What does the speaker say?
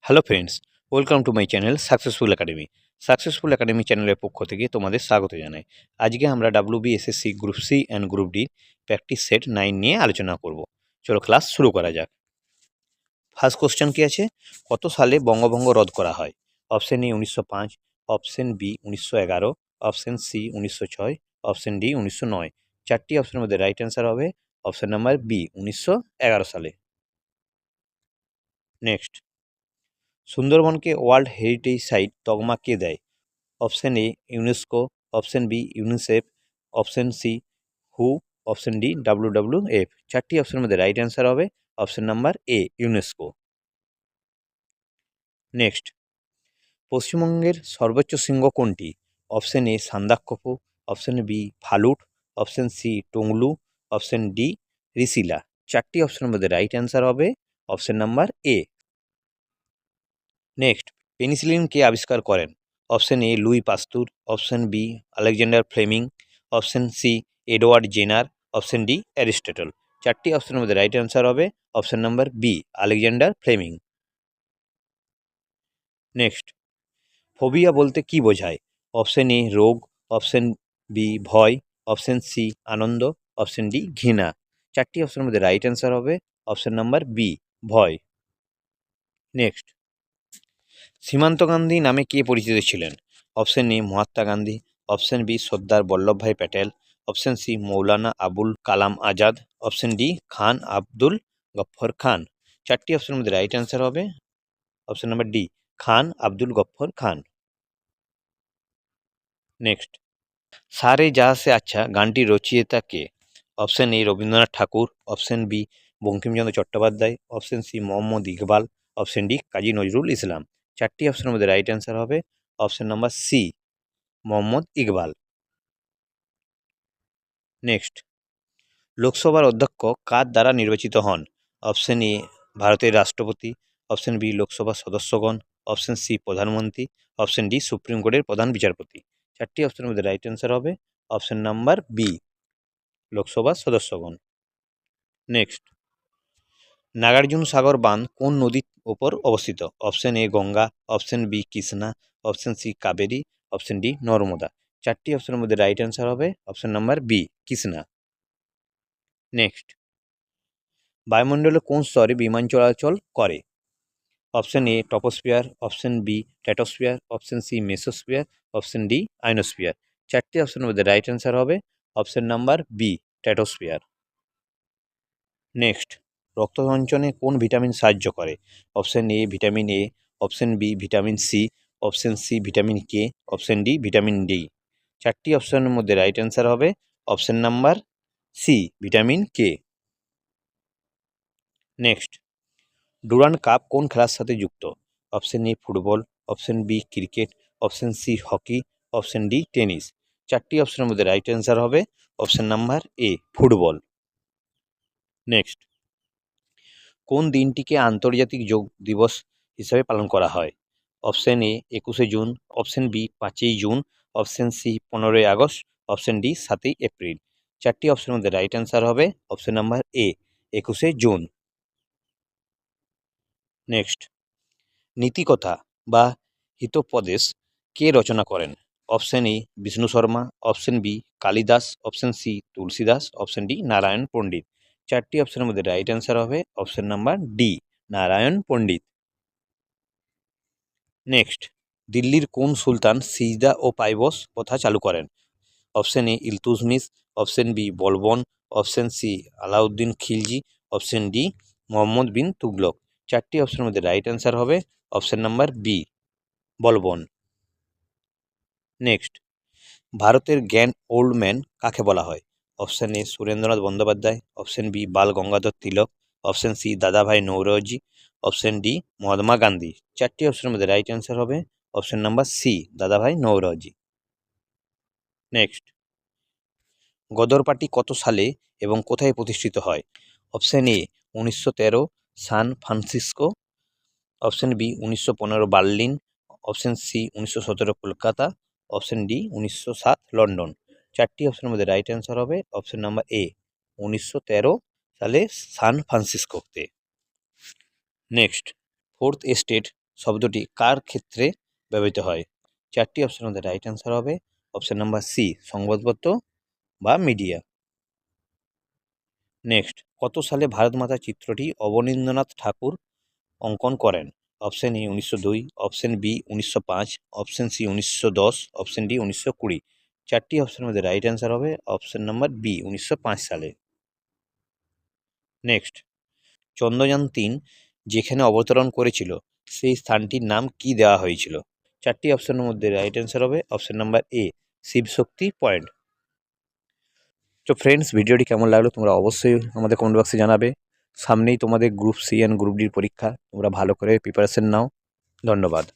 Hello friends, welcome to my channel Successful Academy. Successful Academy চ্যানেলের পক্ষ থেকে তোমাদের স্বাগত জানাই। আজকে আমরা WBSSC group C and group D practice set 9 নিয়ে আলোচনা করব। চলো ক্লাস শুরু করা যাক। ফার্স্ট কোশ্চেন কি আছে? কত সালে বঙ্গভঙ্গ রদ করা হয়? Option A 1905, option B 1911, option C 1906, option D 1909। চারটি অপশনের মধ্যে রাইট অ্যান্সার হবে অপশন নাম্বার বি 1911 সালে। নেক্সট, সুন্দরবনকে ওয়ার্ল্ড হেরিটেজ সাইট তকমা কে দেয়? Option A UNESCO, option B UNICEF, option C হু, অপশন ডি WWF। চারটি অপশনের মধ্যে রাইট অ্যান্সার হবে option number A UNESCO. Next, পশ্চিমবঙ্গের সর্বোচ্চ শৃঙ্গ কোনটি? Option A Sandakphu, option B Phalut, option C Tonglu, option D রিসিলা। চারটি অপশনের মধ্যে রাইট অ্যান্সার হবে option number A. Next, penicillin কে আবিষ্কার করেন? Option A Louis Pasteur, option B Alexander Fleming, option C Edward Jenner, option D Aristotle. চারটি অপশনের মধ্যে রাইট অ্যান্সার হবে option number B Alexander Fleming. Next, phobia বলতে কি বোঝায়? অপশন এ রোগ, অপশন বি ভয়, অপশন সি আনন্দ, অপশন ডি ঘৃণা। চারটি অপশনের মধ্যে রাইট অ্যান্সার হবে অপশন নাম্বার বি ভয়। নেক্সট, সীমান্ত গান্ধী নামে কে পরিচিত ছিলেন? Option A Mahatma Gandhi, option B Sardar Vallabhbhai Patel, option C Maulana Abul Kalam Azad, option D Khan Abdul Ghaffar Khan. চারটি অপশনের মধ্যে রাইট অ্যান্সার হবে option number D Khan Abdul Ghaffar Khan. Next, Sare Jahan Se Achha গানটির রচয়িতা কে? Option A Rabindranath Thakur, option B Bankimchandra Chattopadhyay, option C Mohammad Iqbal, option D Kazi Nazrul Islam. চারটি অপশনের মধ্যে রাইট অ্যান্সার হবে option number C Mohammad Iqbal. Next, লোকসভার অধ্যক্ষ কার দ্বারা নির্বাচিত হন? অপশন এ ভারতের রাষ্ট্রপতি, অপশন বি লোকসভার সদস্যগণ, অপশন সি প্রধানমন্ত্রী, অপশন ডি সুপ্রিম কোর্টের প্রধান বিচারপতি। চারটি অপশনের মধ্যে রাইট অ্যান্সার হবে অপশন নাম্বার বি লোকসভার সদস্যগণ। নেক্সট, নাগার্জুন সাগর বাঁধ কোন নদীর ওপর অবস্থিত? Option A Ganga, option B Krishna, option C Kaveri, option D Narmada. চারটি অপশনের মধ্যে রাইট অ্যান্সার হবে option number B Krishna. Next, বায়ুমণ্ডলে কোন স্তরে বিমান চলাচল করে? Option A troposphere, option B stratosphere, option C mesosphere, option D ionosphere. চারটি অপশনের মধ্যে রাইট অ্যান্সার হবে option number B stratosphere. Next, রক্ত সঞ্চনে কোন ভিটামিন সাহায্য করে? Option A vitamin A, option B vitamin C, option C vitamin K, option D vitamin D. চারটি অপশনের মধ্যে রাইট অ্যান্সার হবে option number C vitamin K. Next, Durand cup কোন খেলার সাথে যুক্ত? Option A football, option B cricket, option C hockey, option D tennis. চারটি অপশনের মধ্যে রাইট অ্যান্সার হবে option number A football. Next, কোন দিনটিকে আন্তর্জাতিক যোগ দিবস হিসাবে পালন করা হয়? অপশন এ 21শে জুন, অপশন বি 5ই জুন, অপশন সি 15ই আগস্ট, অপশন ডি 7ই এপ্রিল। চারটি অপশনের মধ্যে রাইট অ্যান্সার হবে অপশন নাম্বার এ 21শে জুন। নেক্সট, নীতিকথা বা হিতোপদেশ কে রচনা করেন? Option A Vishnu Sharma, option B Kalidas, option C Tulsidas, option D Narayan Pandit. চারটি অপশনের মধ্যে রাইট অ্যান্সার হবে option number D Narayan Pandit. Next, দিল্লির কোন সুলতান সিজদা ও পাইবস প্রথা চালু করেন? Option A Iltutmish, option B Balban, option C Alauddin Khilji, option D Mohammad বিন তুগলক। চারটি অপশনের মধ্যে রাইট অ্যান্সার হবে option number B Balban. Next, ভারতের গ্র্যান্ড ওল্ড ম্যান কাকে বলা হয়? Option A Surendranath Bandyopadhyay, option B Bal Gangadhar Tilak, option C Dadabhai Naoroji, option D Mahatma Gandhi. চারটি অপশনের মধ্যে রাইট অ্যান্সার হবে option number C Dadabhai Naoroji. Next, Ghadar party কত সালে এবং কোথায় প্রতিষ্ঠিত হয়? Option A 1913 San Francisco, option B 1915 Berlin, option C 1917 Kolkata, option D 1907 London. চারটি অপশনের মধ্যে রাইট অ্যান্সার হবে অপশন নাম্বার এ 1913 সালে সান ফ্রান্সিসকোতে। নেক্সট, ফোর্থ এস্টেট শব্দটি কার ক্ষেত্রে ব্যবহৃত হয়? 4টি অপশনের মধ্যে রাইট অ্যান্সার হবে অপশন নাম্বার সি, সংবাদপত্র বা মিডিয়া। নেক্সট, কত সালে ভারত মাতা চিত্রটি অবনীন্দ্রনাথ ঠাকুর অঙ্কন করেন? Option A 1902, option B 1905, option C 1910, option D 1920। 4টি অপশনের মধ্যে রাইট অ্যান্সার হবে অপশন নাম্বার বি 1905 সালে। নেক্সট, চন্দ্রযান-3 যেখানে অবতরণ করেছিল সেই স্থানটির নাম কি দেওয়া হয়েছিল? 4টি অপশনের মধ্যে রাইট অ্যান্সার হবে অপশন নাম্বার এ, শিবশক্তি পয়েন্ট। তো ফ্রেন্ডস, ভিডিওটি কেমন লাগলো তোমরা অবশ্যই আমাদের কমেন্ট বক্সে জানাবে। সামনেই তোমাদের গ্রুপ সি অ্যান্ড গ্রুপ ডির পরীক্ষা, তোমরা ভালো করে প্রিপারেশন নাও। ধন্যবাদ।